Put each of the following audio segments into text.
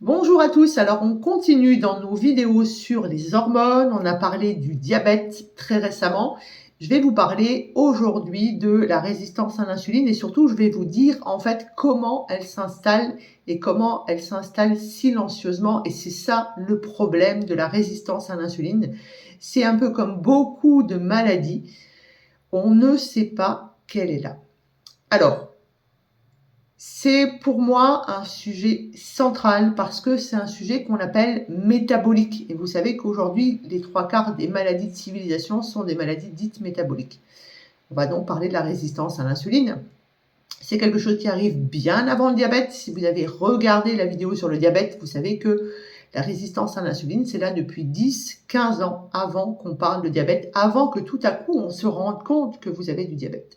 Bonjour à tous, alors on continue dans nos vidéos sur les hormones, on a parlé du diabète très récemment. Je vais vous parler aujourd'hui de la résistance à l'insuline et surtout je vais vous dire en fait comment elle s'installe et comment elle s'installe silencieusement, et c'est ça le problème de la résistance à l'insuline. C'est un peu comme beaucoup de maladies, on ne sait pas qu'elle est là. Alors, c'est pour moi un sujet central parce que c'est un sujet qu'on appelle métabolique. Et vous savez qu'aujourd'hui, les 3/4 des maladies de civilisation sont des maladies dites métaboliques. On va donc parler de la résistance à l'insuline. C'est quelque chose qui arrive bien avant le diabète. Si vous avez regardé la vidéo sur le diabète, vous savez que la résistance à l'insuline, c'est là depuis 10-15 ans avant qu'on parle de diabète, avant que tout à coup on se rende compte que vous avez du diabète.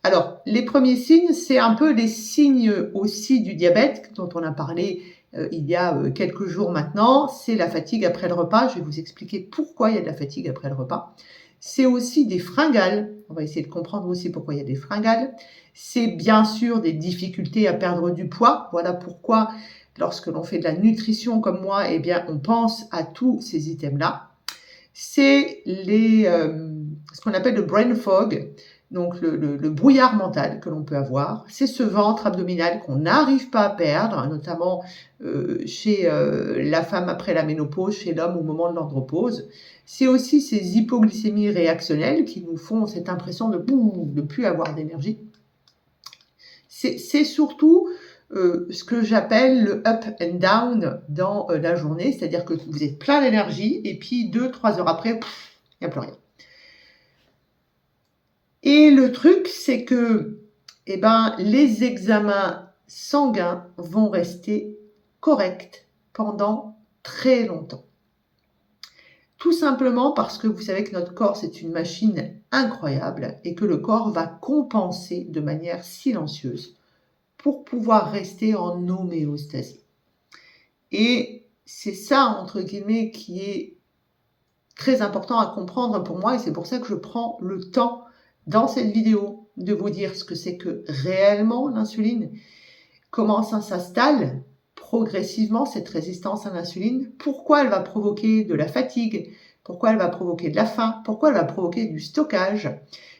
Alors, les premiers signes, c'est un peu les signes aussi du diabète dont on a parlé il y a quelques jours maintenant. C'est la fatigue après le repas. Je vais vous expliquer pourquoi il y a de la fatigue après le repas. C'est aussi des fringales. On va essayer de comprendre aussi pourquoi il y a des fringales. C'est bien sûr des difficultés à perdre du poids. Voilà pourquoi, lorsque l'on fait de la nutrition comme moi, eh bien, on pense à tous ces items-là. C'est ce qu'on appelle le brain fog, donc le brouillard mental que l'on peut avoir. C'est ce ventre abdominal qu'on n'arrive pas à perdre, notamment chez la femme après la ménopause, chez l'homme au moment de l'andropause. C'est aussi ces hypoglycémies réactionnelles qui nous font cette impression de ne plus avoir d'énergie. C'est surtout ce que j'appelle le up and down dans la journée, c'est-à-dire que vous êtes plein d'énergie et puis 2-3 heures après, il n'y a plus rien. Et le truc, c'est que les examens sanguins vont rester corrects pendant très longtemps. Tout simplement parce que vous savez que notre corps, c'est une machine incroyable et que le corps va compenser de manière silencieuse pour pouvoir rester en homéostasie. Et c'est ça, entre guillemets, qui est très important à comprendre pour moi, et c'est pour ça que je prends le temps dans cette vidéo de vous dire ce que c'est que réellement l'insuline, comment ça s'installe progressivement cette résistance à l'insuline, pourquoi elle va provoquer de la fatigue, pourquoi elle va provoquer de la faim, pourquoi elle va provoquer du stockage.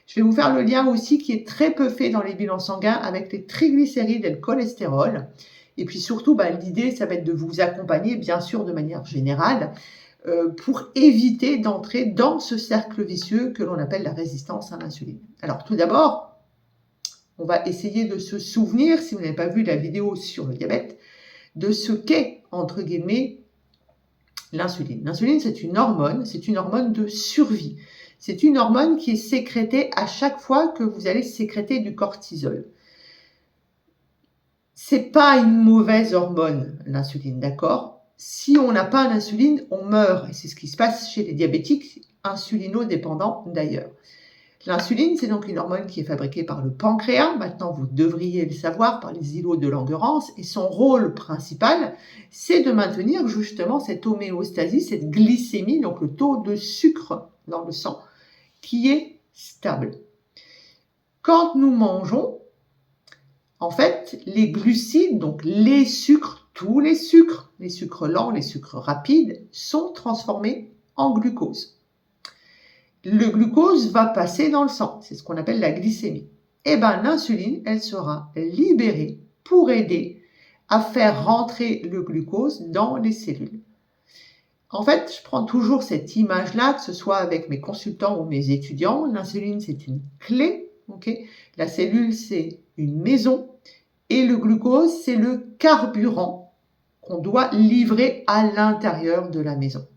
Je vais vous faire le lien aussi qui est très peu fait dans les bilans sanguins avec les triglycérides et le cholestérol. Et puis surtout, l'idée, ça va être de vous accompagner, bien sûr, de manière générale, pour éviter d'entrer dans ce cercle vicieux que l'on appelle la résistance à l'insuline. Alors tout d'abord, on va essayer de se souvenir, si vous n'avez pas vu la vidéo sur le diabète, de ce qu'est, entre guillemets, l'insuline. L'insuline, c'est une hormone de survie. C'est une hormone qui est sécrétée à chaque fois que vous allez sécréter du cortisol. C'est pas une mauvaise hormone, l'insuline, d'accord ? Si on n'a pas l'insuline, on meurt. Et c'est ce qui se passe chez les diabétiques insulino-dépendants d'ailleurs. L'insuline, c'est donc une hormone qui est fabriquée par le pancréas. Maintenant, vous devriez le savoir, par les îlots de Langerhans. Et son rôle principal, c'est de maintenir justement cette homéostasie, cette glycémie, donc le taux de sucre dans le sang, qui est stable. Quand nous mangeons, en fait, les glucides, donc les sucres, tous les sucres lents, les sucres rapides, sont transformés en glucose. Le glucose va passer dans le sang, c'est ce qu'on appelle la glycémie. Et l'insuline, elle sera libérée pour aider à faire rentrer le glucose dans les cellules. En fait, je prends toujours cette image-là, que ce soit avec mes consultants ou mes étudiants. L'insuline, c'est une clé, la cellule, c'est une maison, et le glucose, c'est le carburant qu'on doit livrer à l'intérieur de la maison.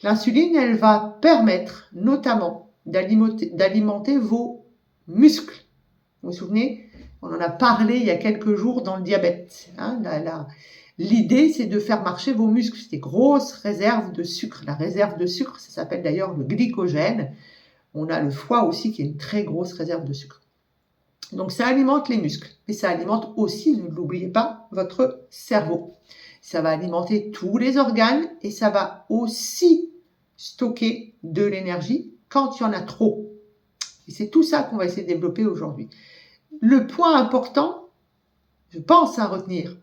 L'insuline, elle va permettre notamment d'alimenter vos muscles. Vous vous souvenez, on en a parlé il y a quelques jours dans le diabète. L'idée, c'est de faire marcher vos muscles. C'est des grosses réserves de sucre. La réserve de sucre, ça s'appelle d'ailleurs le glycogène. On a le foie aussi qui est une très grosse réserve de sucre. Donc ça alimente les muscles, mais ça alimente aussi, ne l'oubliez pas, votre cerveau. Ça va alimenter tous les organes et ça va aussi stocker de l'énergie quand il y en a trop. Et c'est tout ça qu'on va essayer de développer aujourd'hui. Le point important, je pense à retenir,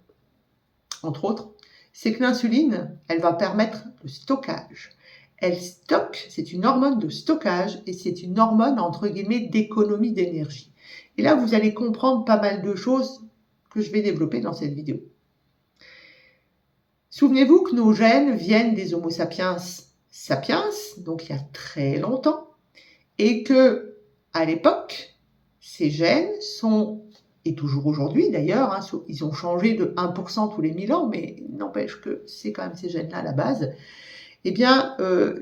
entre autres, c'est que l'insuline, elle va permettre le stockage. Elle stocke, c'est une hormone de stockage et c'est une hormone, entre guillemets, d'économie d'énergie. Et là, vous allez comprendre pas mal de choses que je vais développer dans cette vidéo. Souvenez-vous que nos gènes viennent des Homo sapiens sapiens, donc il y a très longtemps, et que à l'époque, ces gènes sont, et toujours aujourd'hui d'ailleurs, hein, ils ont changé de 1% tous les 1000 ans, mais n'empêche que c'est quand même ces gènes-là à la base. Eh bien,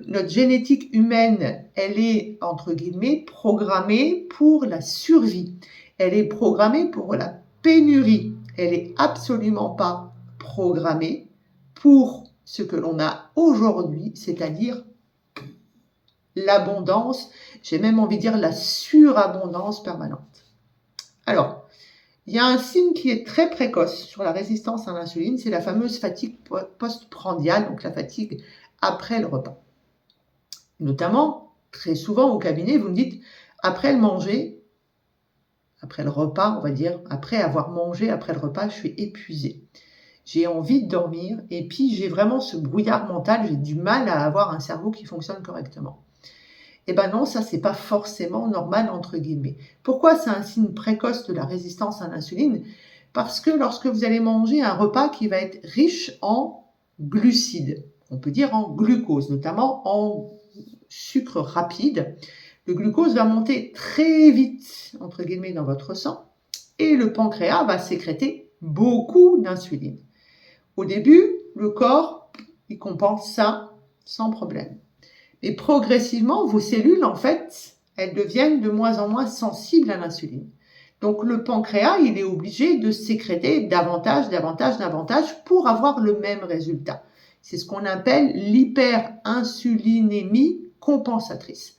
notre génétique humaine, elle est, entre guillemets, programmée pour la survie. Elle est programmée pour la pénurie. Elle n'est absolument pas programmée pour ce que l'on a aujourd'hui, c'est-à-dire l'abondance, j'ai même envie de dire la surabondance permanente. Alors, il y a un signe qui est très précoce sur la résistance à l'insuline, c'est la fameuse fatigue postprandiale, donc la fatigue après le repas. Notamment, très souvent au cabinet, vous me dites, après le repas, on va dire, après avoir mangé, après le repas, je suis épuisée. J'ai envie de dormir et puis j'ai vraiment ce brouillard mental, j'ai du mal à avoir un cerveau qui fonctionne correctement. Eh ben non, ça c'est pas forcément normal entre guillemets. Pourquoi c'est un signe précoce de la résistance à l'insuline? Parce que lorsque vous allez manger un repas qui va être riche en glucides, on peut dire en glucose, notamment en sucre rapide, le glucose va monter très vite entre guillemets dans votre sang et le pancréas va sécréter beaucoup d'insuline. Au début, le corps, il compense ça sans problème. Et progressivement, vos cellules, en fait, elles deviennent de moins en moins sensibles à l'insuline. Donc le pancréas, il est obligé de sécréter davantage pour avoir le même résultat. C'est ce qu'on appelle l'hyperinsulinémie compensatrice.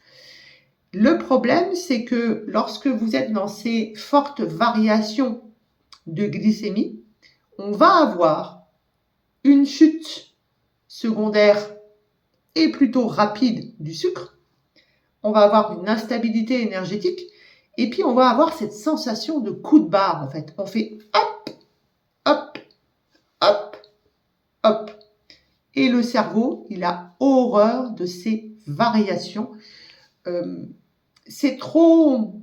Le problème, c'est que lorsque vous êtes dans ces fortes variations de glycémie, on va avoir une chute secondaire et plutôt rapide du sucre, on va avoir une instabilité énergétique et puis on va avoir cette sensation de coup de barre en fait. On fait hop, hop, hop, hop. Et le cerveau, il a horreur de ces variations. C'est trop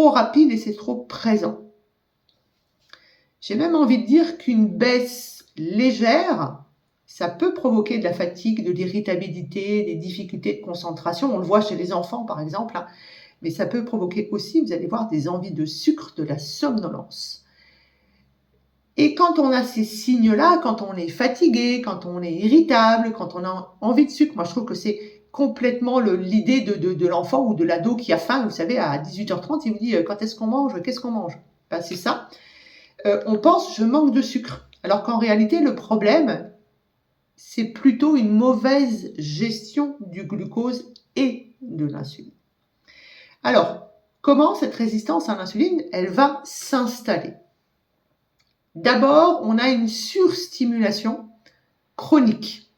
rapide et c'est trop présent. J'ai même envie de dire qu'une baisse légère, ça peut provoquer de la fatigue, de l'irritabilité, des difficultés de concentration. On le voit chez les enfants, par exemple. Hein. Mais ça peut provoquer aussi, vous allez voir, des envies de sucre, de la somnolence. Et quand on a ces signes-là, quand on est fatigué, quand on est irritable, quand on a envie de sucre, moi je trouve que c'est complètement l'idée de l'enfant ou de l'ado qui a faim. Vous savez, à 18h30, il vous dit « Quand est-ce qu'on mange? Qu'est-ce qu'on mange ?» Ben, c'est ça. On pense « Je manque de sucre ». Alors qu'en réalité, le problème, c'est plutôt une mauvaise gestion du glucose et de l'insuline. Alors, comment cette résistance à l'insuline, elle va s'installer? D'abord, on a une surstimulation chronique.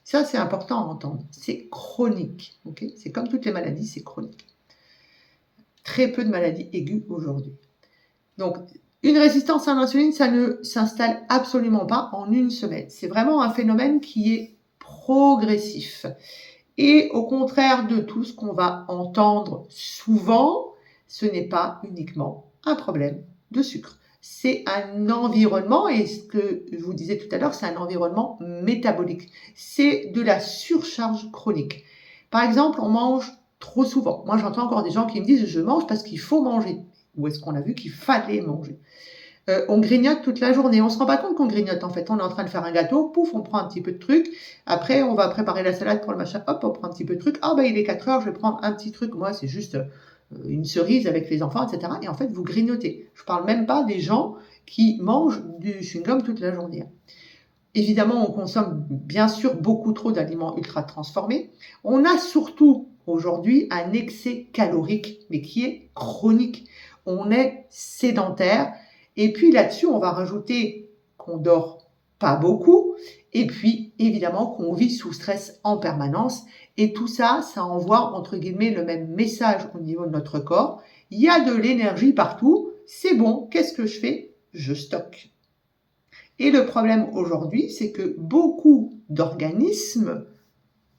Ça, c'est important à entendre. C'est chronique. Okay, c'est comme toutes les maladies, c'est chronique. Très peu de maladies aiguës aujourd'hui. Donc, une résistance à l'insuline, ça ne s'installe absolument pas en une semaine. C'est vraiment un phénomène qui est progressif. Et au contraire de tout ce qu'on va entendre souvent, ce n'est pas uniquement un problème de sucre. C'est un environnement, et ce que je vous disais tout à l'heure, c'est un environnement métabolique. C'est de la surcharge chronique. Par exemple, on mange trop souvent. Moi, j'entends encore des gens qui me disent « je mange parce qu'il faut manger ». Où est-ce qu'on a vu qu'il fallait manger? On grignote toute la journée. On ne se rend pas compte qu'on grignote en fait. On est en train de faire un gâteau, pouf, on prend un petit peu de truc. Après, on va préparer la salade pour le machin. Hop, on prend un petit peu de truc. Ah, il est 4 heures, je vais prendre un petit truc. Moi, c'est juste une cerise avec les enfants, etc. Et en fait, vous grignotez. Je ne parle même pas des gens qui mangent du chewing-gum toute la journée. Évidemment, on consomme bien sûr beaucoup trop d'aliments ultra transformés. On a surtout aujourd'hui un excès calorique, mais qui est chronique. On est sédentaire. Et puis là-dessus, on va rajouter qu'on dort pas beaucoup. Et puis, évidemment, qu'on vit sous stress en permanence. Et tout ça, ça envoie, entre guillemets, le même message au niveau de notre corps. Il y a de l'énergie partout. C'est bon. Qu'est-ce que je fais? Je stocke. Et le problème aujourd'hui, c'est que beaucoup d'organismes,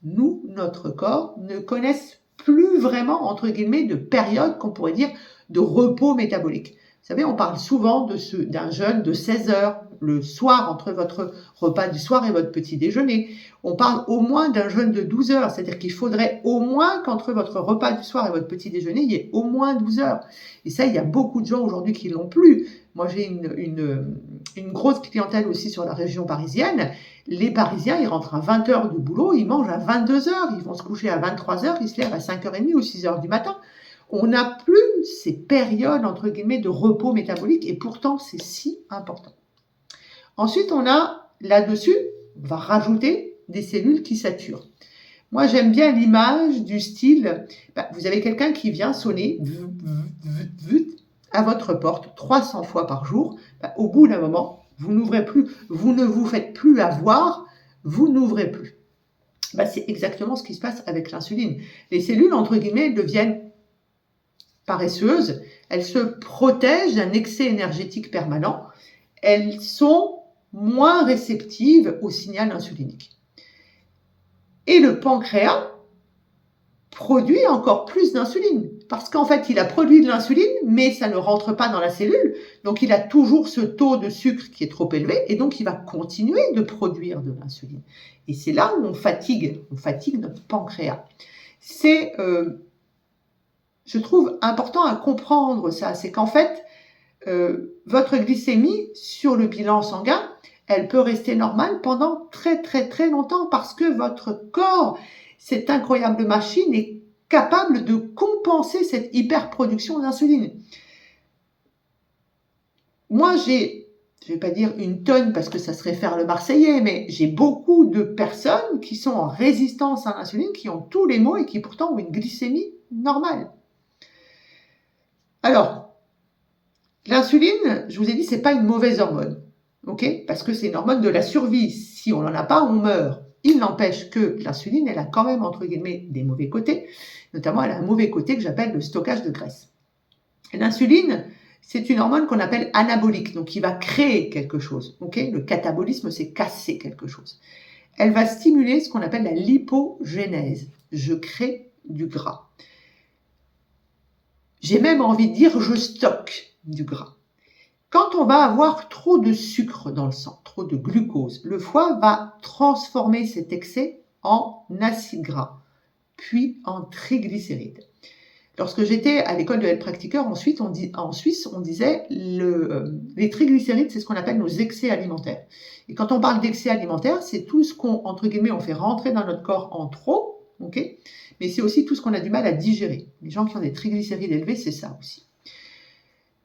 notre corps, ne connaissent plus vraiment, entre guillemets, de période qu'on pourrait dire de repos métabolique. Vous savez, on parle souvent d'un jeûne de 16 heures le soir entre votre repas du soir et votre petit déjeuner. On parle au moins d'un jeûne de 12 heures, c'est-à-dire qu'il faudrait au moins qu'entre votre repas du soir et votre petit déjeuner, il y ait au moins 12 heures. Et ça, il y a beaucoup de gens aujourd'hui qui l'ont plus. Moi, j'ai une grosse clientèle aussi sur la région parisienne. Les Parisiens, ils rentrent à 20 heures de boulot, ils mangent à 22 heures, ils vont se coucher à 23 heures, ils se lèvent à 5h30 ou 6 heures du matin. On n'a plus ces périodes, entre guillemets, de repos métabolique et pourtant, c'est si important. Ensuite, on a là-dessus, on va rajouter des cellules qui saturent. Moi, j'aime bien l'image du style, vous avez quelqu'un qui vient sonner à votre porte 300 fois par jour. Au bout d'un moment, vous n'ouvrez plus, vous ne vous faites plus avoir, vous n'ouvrez plus. C'est exactement ce qui se passe avec l'insuline. Les cellules, entre guillemets, deviennent paresseuses, elles se protègent d'un excès énergétique permanent, elles sont moins réceptives au signal insulinique. Et le pancréas produit encore plus d'insuline, parce qu'en fait, il a produit de l'insuline, mais ça ne rentre pas dans la cellule, donc il a toujours ce taux de sucre qui est trop élevé, et donc il va continuer de produire de l'insuline. Et c'est là où on fatigue notre pancréas. C'est, je trouve important à comprendre ça, c'est qu'en fait, votre glycémie sur le bilan sanguin, elle peut rester normale pendant très très très longtemps parce que votre corps, cette incroyable machine, est capable de compenser cette hyperproduction d'insuline. Moi, je ne vais pas dire une tonne parce que ça serait faire le Marseillais, mais j'ai beaucoup de personnes qui sont en résistance à l'insuline, qui ont tous les maux et qui pourtant ont une glycémie normale. Alors, l'insuline, je vous ai dit, c'est pas une mauvaise hormone, ok? Parce que c'est une hormone de la survie. Si on n'en a pas, on meurt. Il n'empêche que l'insuline, elle a quand même, entre guillemets, des mauvais côtés. Notamment, elle a un mauvais côté que j'appelle le stockage de graisse. L'insuline, c'est une hormone qu'on appelle anabolique, donc qui va créer quelque chose, ok? Le catabolisme, c'est casser quelque chose. Elle va stimuler ce qu'on appelle la lipogénèse. Je crée du gras. J'ai même envie de dire, je stocke du gras. Quand on va avoir trop de sucre dans le sang, trop de glucose, le foie va transformer cet excès en acide gras, puis en triglycérides. Lorsque j'étais à l'école de health-practiqueur, en Suisse, on disait les triglycérides, c'est ce qu'on appelle nos excès alimentaires. Et quand on parle d'excès alimentaires, c'est tout ce qu'on, entre guillemets, on fait rentrer dans notre corps en trop, ok ? Mais c'est aussi tout ce qu'on a du mal à digérer. Les gens qui ont des triglycérides élevés, c'est ça aussi.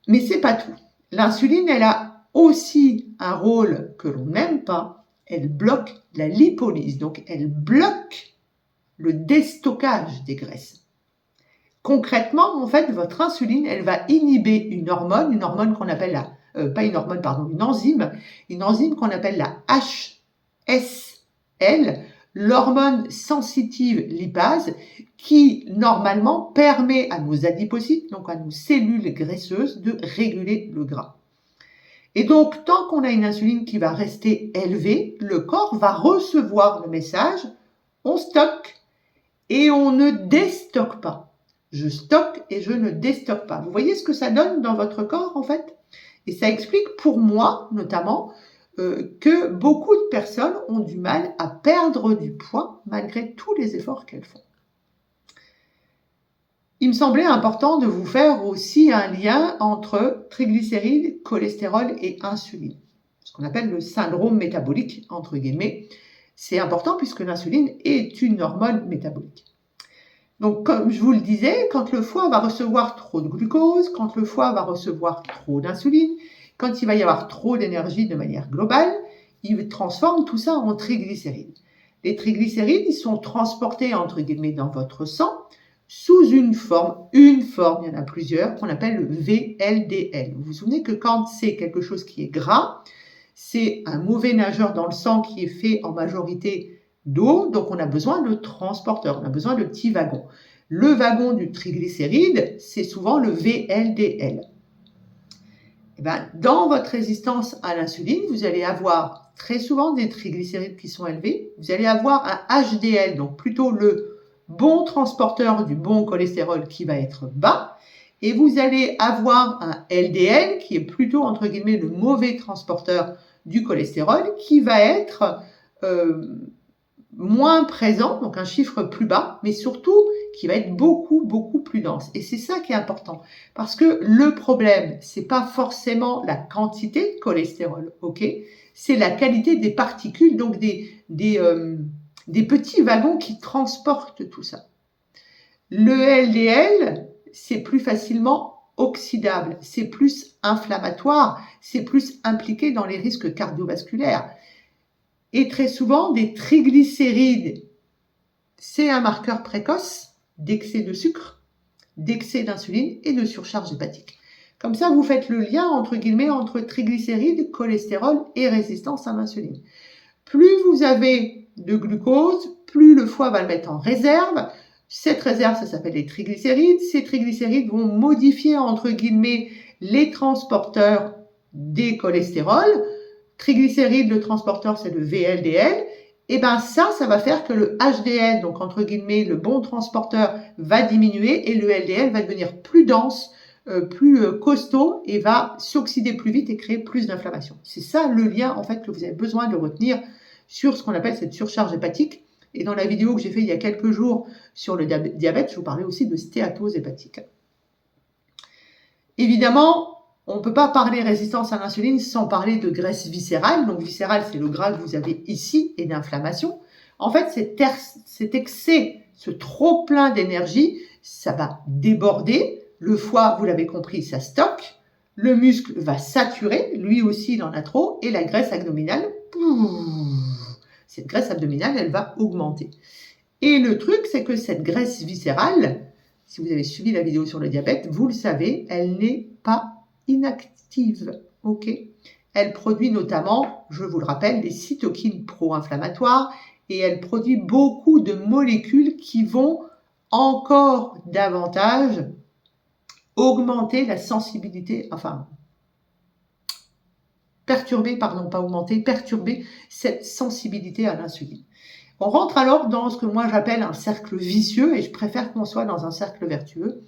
Mais c'est pas tout. L'insuline, elle a aussi un rôle que l'on n'aime pas. Elle bloque la lipolyse, donc elle bloque le déstockage des graisses. Concrètement, en fait, votre insuline, elle va inhiber une hormone qu'on appelle une enzyme qu'on appelle la HSL, l'hormone sensitive lipase, qui normalement permet à nos adipocytes, donc à nos cellules graisseuses, de réguler le gras. Et donc, tant qu'on a une insuline qui va rester élevée, le corps va recevoir le message, on stocke et on ne déstocke pas. Je stocke et je ne déstocke pas. Vous voyez ce que ça donne dans votre corps, en fait ? Et ça explique pour moi, notamment, que beaucoup de personnes ont du mal à perdre du poids malgré tous les efforts qu'elles font. Il me semblait important de vous faire aussi un lien entre triglycérides, cholestérol et insuline, ce qu'on appelle le syndrome métabolique, entre guillemets. C'est important puisque l'insuline est une hormone métabolique. Donc, comme je vous le disais, quand le foie va recevoir trop de glucose, quand le foie va recevoir trop d'insuline, quand il va y avoir trop d'énergie de manière globale, il transforme tout ça en triglycérides. Les triglycérides, ils sont transportés, entre guillemets, dans votre sang sous une forme, il y en a plusieurs, qu'on appelle le VLDL. Vous vous souvenez que quand c'est quelque chose qui est gras, c'est un mauvais nageur dans le sang qui est fait en majorité d'eau, donc on a besoin de transporteurs, on a besoin de petits wagons. Le wagon du triglycéride, c'est souvent le VLDL. Eh ben, dans votre résistance à l'insuline, vous allez avoir très souvent des triglycérides qui sont élevés. Vous allez avoir un HDL, donc plutôt le bon transporteur du bon cholestérol qui va être bas. Et vous allez avoir un LDL qui est plutôt, entre guillemets, le mauvais transporteur du cholestérol qui va être moins présent, donc un chiffre plus bas, mais surtout qui va être beaucoup, beaucoup plus dense. Et c'est ça qui est important. Parce que le problème, c'est pas forcément la quantité de cholestérol, ok? C'est la qualité des particules, donc des petits wagons qui transportent tout ça. Le LDL, c'est plus facilement oxydable, c'est plus inflammatoire, c'est plus impliqué dans les risques cardiovasculaires. Et très souvent, des triglycérides, c'est un marqueur précoce d'excès de sucre, d'excès d'insuline et de surcharge hépatique. Comme ça, vous faites le lien entre guillemets entre triglycérides, cholestérol et résistance à l'insuline. Plus vous avez de glucose, plus le foie va le mettre en réserve. Cette réserve, ça s'appelle les triglycérides. Ces triglycérides vont modifier entre guillemets les transporteurs des cholestérols. Triglycérides, le transporteur, c'est le VLDL. Et ben ça va faire que le HDL, donc entre guillemets le bon transporteur, va diminuer et le LDL va devenir plus dense, plus costaud et va s'oxyder plus vite et créer plus d'inflammation. C'est ça le lien en fait que vous avez besoin de retenir sur ce qu'on appelle cette surcharge hépatique. Et dans la vidéo que j'ai fait il y a quelques jours sur le diabète, je vous parlais aussi de stéatose hépatique. Évidemment, on ne peut pas parler résistance à l'insuline sans parler de graisse viscérale. Donc viscérale, c'est le gras que vous avez ici et d'inflammation. En fait, cet excès, ce trop plein d'énergie, ça va déborder. Le foie, vous l'avez compris, ça stocke. Le muscle va saturer, lui aussi il en a trop. Et la graisse abdominale, cette graisse abdominale, elle va augmenter. Et le truc, c'est que cette graisse viscérale, si vous avez suivi la vidéo sur le diabète, vous le savez, elle n'est pas inactive, ok? Elle produit notamment, je vous le rappelle, des cytokines pro-inflammatoires et elle produit beaucoup de molécules qui vont encore davantage augmenter la sensibilité, perturber cette sensibilité à l'insuline. On rentre alors dans ce que moi j'appelle un cercle vicieux et je préfère qu'on soit dans un cercle vertueux.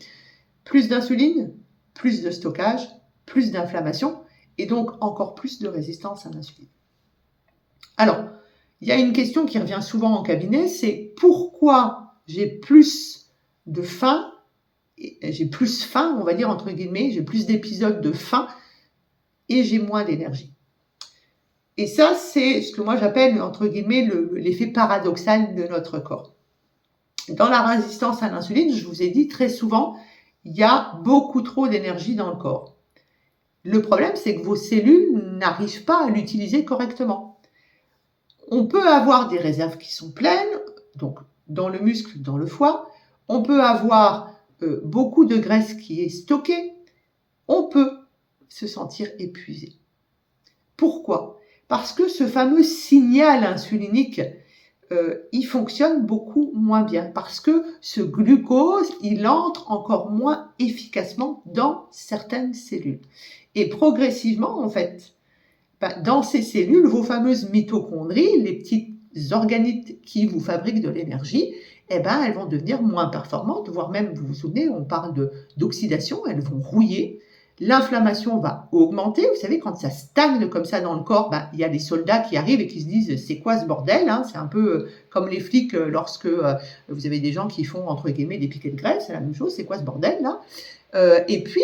Plus d'insuline, plus de stockage, plus d'inflammation et donc encore plus de résistance à l'insuline. Alors, il y a une question qui revient souvent en cabinet, c'est pourquoi j'ai plus de faim, on va dire entre guillemets, j'ai plus d'épisodes de faim et j'ai moins d'énergie. Et ça, c'est ce que moi j'appelle entre guillemets l'effet paradoxal de notre corps. Dans la résistance à l'insuline, je vous ai dit très souvent, il y a beaucoup trop d'énergie dans le corps. Le problème, c'est que vos cellules n'arrivent pas à l'utiliser correctement. On peut avoir des réserves qui sont pleines, donc dans le muscle, dans le foie. On peut avoir beaucoup de graisse qui est stockée. On peut se sentir épuisé. Pourquoi ? Parce que ce fameux signal insulinique, il fonctionne beaucoup moins bien parce que ce glucose, il entre encore moins efficacement dans certaines cellules. Et progressivement, en fait, dans ces cellules, vos fameuses mitochondries, les petites organites qui vous fabriquent de l'énergie, elles vont devenir moins performantes, voire même, vous vous souvenez, on parle d'oxydation, elles vont rouiller. L'inflammation va augmenter. Vous savez, quand ça stagne comme ça dans le corps, il y a des soldats qui arrivent et qui se disent « c'est quoi ce bordel ?» C'est un peu comme les flics lorsque vous avez des gens qui font, entre guillemets, des piquets de grève. C'est la même chose. C'est quoi ce bordel là Et puis,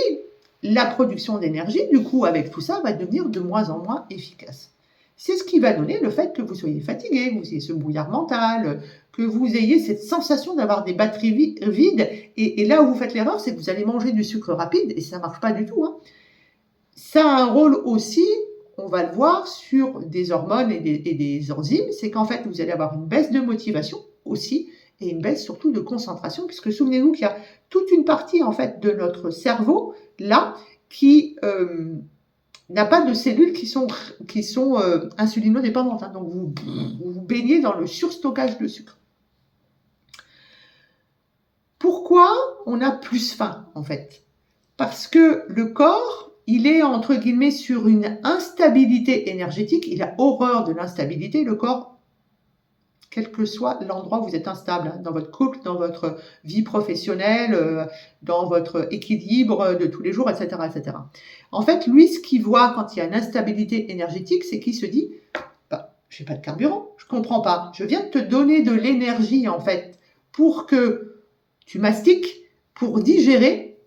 la production d'énergie, du coup, avec tout ça, va devenir de moins en moins efficace. C'est ce qui va donner le fait que vous soyez fatigué, que vous ayez ce brouillard mental, que vous ayez cette sensation d'avoir des batteries vides. Et là où vous faites l'erreur, c'est que vous allez manger du sucre rapide et ça ne marche pas du tout. Ça a un rôle aussi, on va le voir, sur des hormones et des enzymes. C'est qu'en fait, vous allez avoir une baisse de motivation aussi et une baisse surtout de concentration, puisque souvenez-vous qu'il y a toute une partie en fait de notre cerveau là qui n'a pas de cellules qui sont insulinodépendantes. Donc vous baignez dans le surstockage de sucre. Pourquoi on a plus faim en fait ? Parce que le corps, il est entre guillemets sur une instabilité énergétique, il a horreur de l'instabilité, le corps, quel que soit l'endroit où vous êtes instable, hein, dans votre couple, dans votre vie professionnelle, dans votre équilibre de tous les jours, etc., etc. En fait, lui, ce qu'il voit quand il y a une instabilité énergétique, c'est qu'il se dit, bah, je n'ai pas de carburant, je comprends pas, je viens de te donner de l'énergie, en fait, pour que tu mastiques, pour digérer.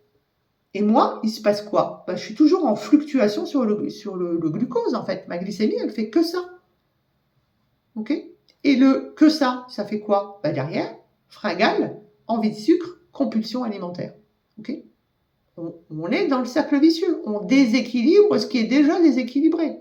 Et moi, il se passe quoi? Je suis toujours en fluctuation sur le glucose, en fait. Ma glycémie, elle fait que ça. Ok? Et le que ça fait quoi? Derrière, fringale, envie de sucre, compulsion alimentaire. Ok? On est dans le cercle vicieux. On déséquilibre ce qui est déjà déséquilibré.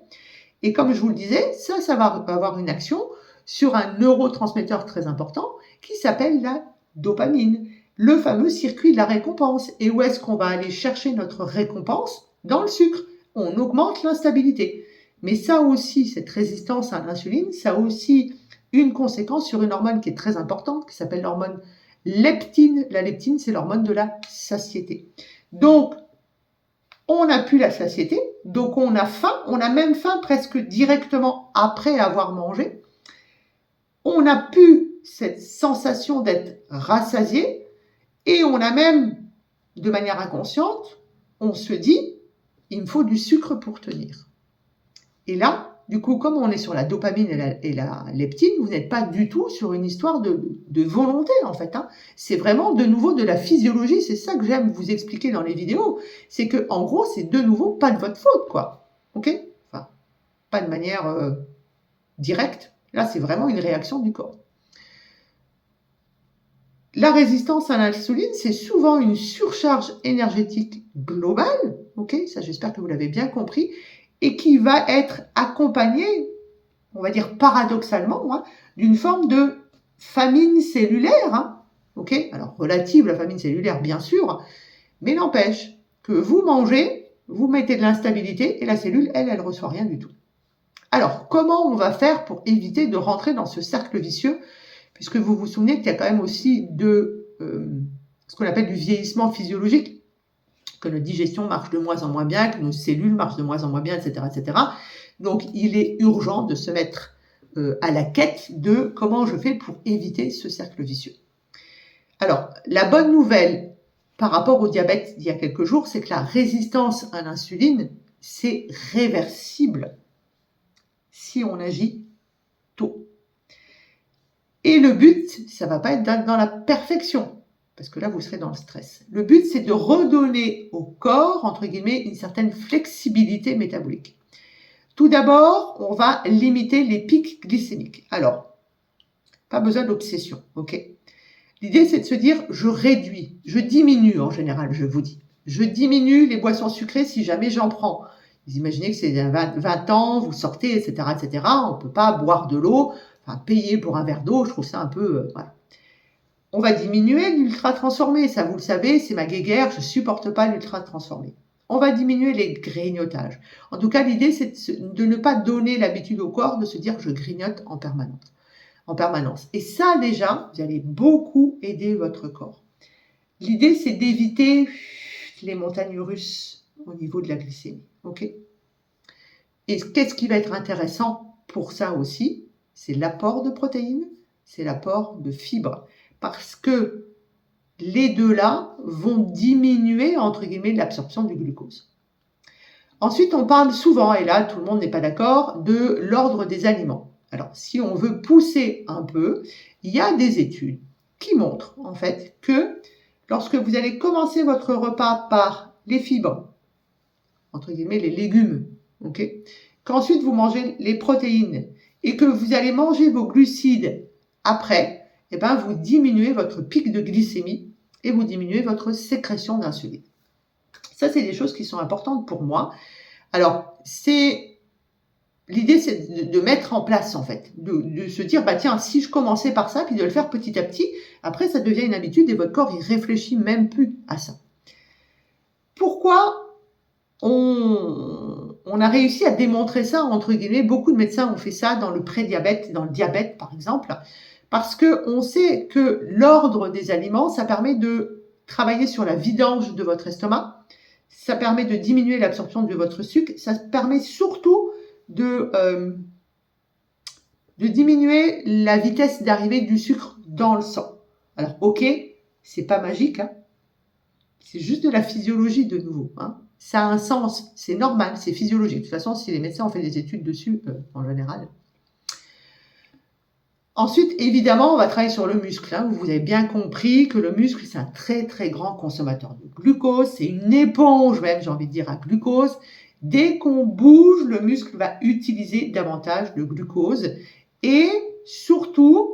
Et comme je vous le disais, ça va avoir une action sur un neurotransmetteur très important qui s'appelle la dopamine, le fameux circuit de la récompense. Et où est-ce qu'on va aller chercher notre récompense? Dans le sucre. On augmente l'instabilité. Mais ça aussi, cette résistance à l'insuline, ça a aussi une conséquence sur une hormone qui est très importante, qui s'appelle l'hormone leptine. La leptine, c'est l'hormone de la satiété. Donc, on n'a plus la satiété, donc on a faim, on a même faim presque directement après avoir mangé. On n'a plus cette sensation d'être rassasié et on a même, de manière inconsciente, on se dit, il me faut du sucre pour tenir. Et là, du coup, comme on est sur la dopamine et la leptine, vous n'êtes pas du tout sur une histoire de volonté, en fait. Hein. C'est vraiment, de nouveau, de la physiologie. C'est ça que j'aime vous expliquer dans les vidéos. C'est que, en gros, c'est de nouveau pas de votre faute, quoi. Ok? Enfin, pas de manière directe. Là, c'est vraiment une réaction du corps. La résistance à l'insuline, c'est souvent une surcharge énergétique globale. Ok? Ça, j'espère que vous l'avez bien compris. Et qui va être accompagnée, on va dire paradoxalement, hein, d'une forme de famine cellulaire. Hein, ok? Alors, relative, la famine cellulaire, bien sûr, mais n'empêche que vous mangez, vous mettez de l'instabilité et la cellule, elle ne reçoit rien du tout. Alors, comment on va faire pour éviter de rentrer dans ce cercle vicieux? Puisque vous vous souvenez qu'il y a quand même aussi ce qu'on appelle du vieillissement physiologique, que notre digestion marche de moins en moins bien, que nos cellules marchent de moins en moins bien, etc., etc. Donc, il est urgent de se mettre à la quête de comment je fais pour éviter ce cercle vicieux. Alors, la bonne nouvelle par rapport au diabète d'il y a quelques jours, c'est que la résistance à l'insuline, c'est réversible si on agit tôt. Et le but, ça ne va pas être dans la perfection, parce que là, vous serez dans le stress. Le but, c'est de redonner au corps, entre guillemets, une certaine flexibilité métabolique. Tout d'abord, on va limiter les pics glycémiques. Alors, pas besoin d'obsession, ok? L'idée, c'est de se dire, je réduis, je diminue en général, je vous dis. Je diminue les boissons sucrées si jamais j'en prends. Vous imaginez que c'est 20 ans, vous sortez, etc., etc. On ne peut pas boire de l'eau, enfin, payer pour un verre d'eau, je trouve ça un peu... voilà. On va diminuer l'ultra transformé, ça vous le savez, c'est ma guéguerre, je ne supporte pas l'ultra transformé. On va diminuer les grignotages. En tout cas, l'idée, c'est de ne pas donner l'habitude au corps de se dire je grignote en permanence. Et ça, déjà, vous allez beaucoup aider votre corps. L'idée, c'est d'éviter les montagnes russes au niveau de la glycémie. Ok? Et qu'est-ce qui va être intéressant pour ça aussi? C'est l'apport de protéines, c'est l'apport de fibres. Parce que les deux-là vont diminuer, entre guillemets, l'absorption du glucose. Ensuite, on parle souvent, et là, tout le monde n'est pas d'accord, de l'ordre des aliments. Alors, si on veut pousser un peu, il y a des études qui montrent, en fait, que lorsque vous allez commencer votre repas par les fibres, entre guillemets, les légumes, ok, qu'ensuite vous mangez les protéines, et que vous allez manger vos glucides après, eh ben, vous diminuez votre pic de glycémie et vous diminuez votre sécrétion d'insuline. Ça, c'est des choses qui sont importantes pour moi. Alors, l'idée, c'est de mettre en place, en fait, de se dire, tiens, si je commençais par ça, puis de le faire petit à petit, après, ça devient une habitude et votre corps, il réfléchit même plus à ça. Pourquoi on a réussi à démontrer ça, entre guillemets, beaucoup de médecins ont fait ça dans le prédiabète, dans le diabète, par exemple, parce qu'on sait que l'ordre des aliments, ça permet de travailler sur la vidange de votre estomac, ça permet de diminuer l'absorption de votre sucre, ça permet surtout de diminuer la vitesse d'arrivée du sucre dans le sang. Alors, ok, c'est pas magique, hein, c'est juste de la physiologie de nouveau. Hein. Ça a un sens, c'est normal, c'est physiologique. De toute façon, si les médecins ont fait des études dessus, en général. Ensuite, évidemment, on va travailler sur le muscle. Hein. Vous avez bien compris que le muscle, c'est un très très grand consommateur de glucose. C'est une éponge même, j'ai envie de dire, à glucose. Dès qu'on bouge, le muscle va utiliser davantage de glucose. Et surtout,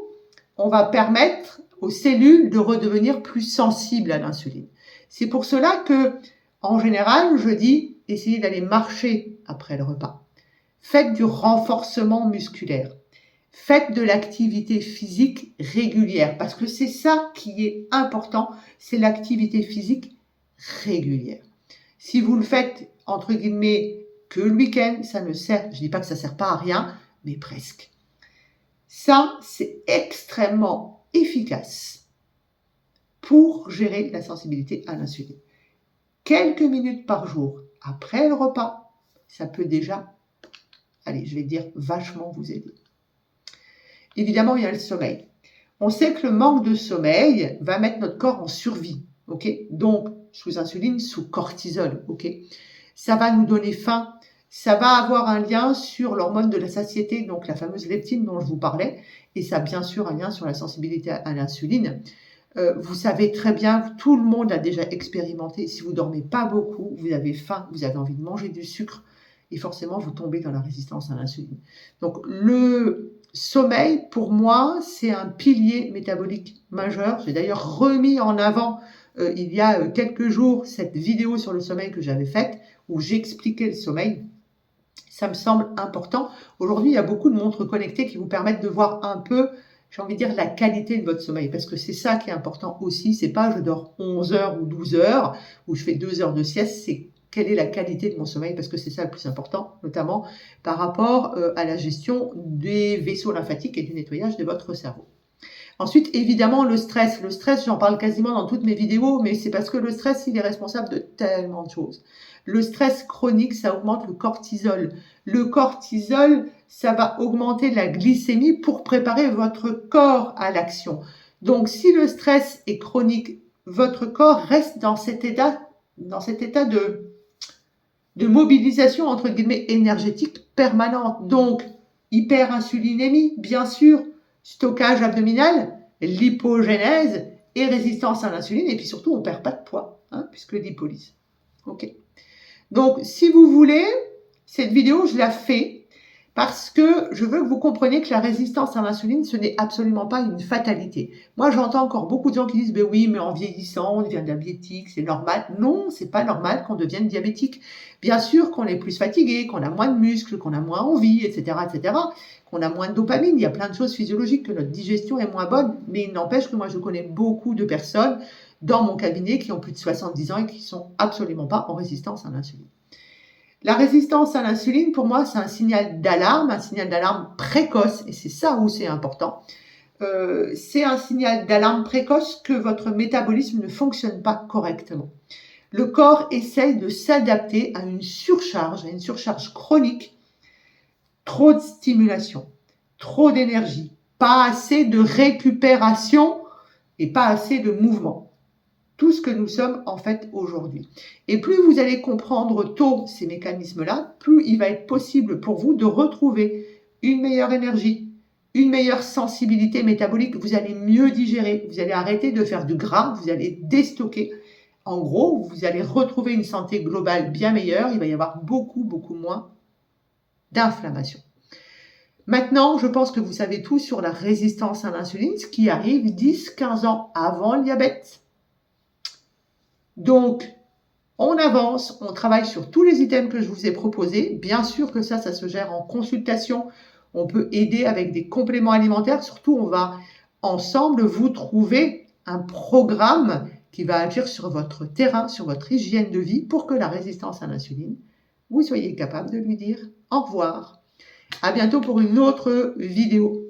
on va permettre aux cellules de redevenir plus sensibles à l'insuline. C'est pour cela que, en général, je dis, essayez d'aller marcher après le repas. Faites du renforcement musculaire. Faites de l'activité physique régulière, parce que c'est ça qui est important, c'est l'activité physique régulière. Si vous le faites, entre guillemets, que le week-end, ça ne sert, je ne dis pas que ça ne sert pas à rien, mais presque. Ça, c'est extrêmement efficace pour gérer la sensibilité à l'insuline. Quelques minutes par jour après le repas, ça peut déjà, allez, je vais dire, vachement vous aider. Évidemment, il y a le sommeil. On sait que le manque de sommeil va mettre notre corps en survie, ok? Donc, sous insuline, sous cortisol, ok? Ça va nous donner faim, ça va avoir un lien sur l'hormone de la satiété, donc la fameuse leptine dont je vous parlais, et ça a bien sûr un lien sur la sensibilité à l'insuline. Vous savez très bien, tout le monde a déjà expérimenté, si vous ne dormez pas beaucoup, vous avez faim, vous avez envie de manger du sucre, et forcément, vous tombez dans la résistance à l'insuline. Donc, le sommeil, pour moi, c'est un pilier métabolique majeur. J'ai d'ailleurs remis en avant, il y a quelques jours, cette vidéo sur le sommeil que j'avais faite, où j'expliquais le sommeil. Ça me semble important. Aujourd'hui, il y a beaucoup de montres connectées qui vous permettent de voir un peu, j'ai envie de dire, la qualité de votre sommeil. Parce que c'est ça qui est important aussi. C'est pas je dors 11 heures ou 12 heures, ou je fais 2 heures de sieste, c'est quelle est la qualité de mon sommeil, parce que c'est ça le plus important, notamment par rapport à la gestion des vaisseaux lymphatiques et du nettoyage de votre cerveau. Ensuite, évidemment, le stress. Le stress, j'en parle quasiment dans toutes mes vidéos, mais c'est parce que le stress, il est responsable de tellement de choses. Le stress chronique, ça augmente le cortisol. Le cortisol, ça va augmenter la glycémie pour préparer votre corps à l'action. Donc, si le stress est chronique, votre corps reste dans cet état de mobilisation, entre guillemets, énergétique permanente. Donc, hyperinsulinémie, bien sûr, stockage abdominal, lipogénèse et résistance à l'insuline. Et puis surtout, on ne perd pas de poids, hein, puisque lipolyse. Ok. Donc, si vous voulez, cette vidéo, je la fais parce que je veux que vous compreniez que la résistance à l'insuline, ce n'est absolument pas une fatalité. Moi, j'entends encore beaucoup de gens qui disent « Ben oui, mais en vieillissant, on devient diabétique, c'est normal. » Non, c'est pas normal qu'on devienne diabétique. Bien sûr qu'on est plus fatigué, qu'on a moins de muscles, qu'on a moins envie, etc., qu'on a moins de dopamine. Il y a plein de choses physiologiques, que notre digestion est moins bonne. Mais il n'empêche que moi, je connais beaucoup de personnes dans mon cabinet qui ont plus de 70 ans et qui sont absolument pas en résistance à l'insuline. La résistance à l'insuline, pour moi, c'est un signal d'alarme précoce, et c'est ça où c'est important. C'est un signal d'alarme précoce que votre métabolisme ne fonctionne pas correctement. Le corps essaye de s'adapter à une surcharge chronique, trop de stimulation, trop d'énergie, pas assez de récupération et pas assez de mouvement. Tout ce que nous sommes en fait aujourd'hui. Et plus vous allez comprendre tôt ces mécanismes-là, plus il va être possible pour vous de retrouver une meilleure énergie, une meilleure sensibilité métabolique. Vous allez mieux digérer, vous allez arrêter de faire du gras, vous allez déstocker. En gros, vous allez retrouver une santé globale bien meilleure. Il va y avoir beaucoup moins d'inflammation. Maintenant, je pense que vous savez tout sur la résistance à l'insuline, ce qui arrive 10-15 ans avant le diabète. Donc, on avance, on travaille sur tous les items que je vous ai proposés. Bien sûr que ça se gère en consultation. On peut aider avec des compléments alimentaires. Surtout, on va ensemble vous trouver un programme qui va agir sur votre terrain, sur votre hygiène de vie pour que la résistance à l'insuline, vous soyez capable de lui dire au revoir. À bientôt pour une autre vidéo.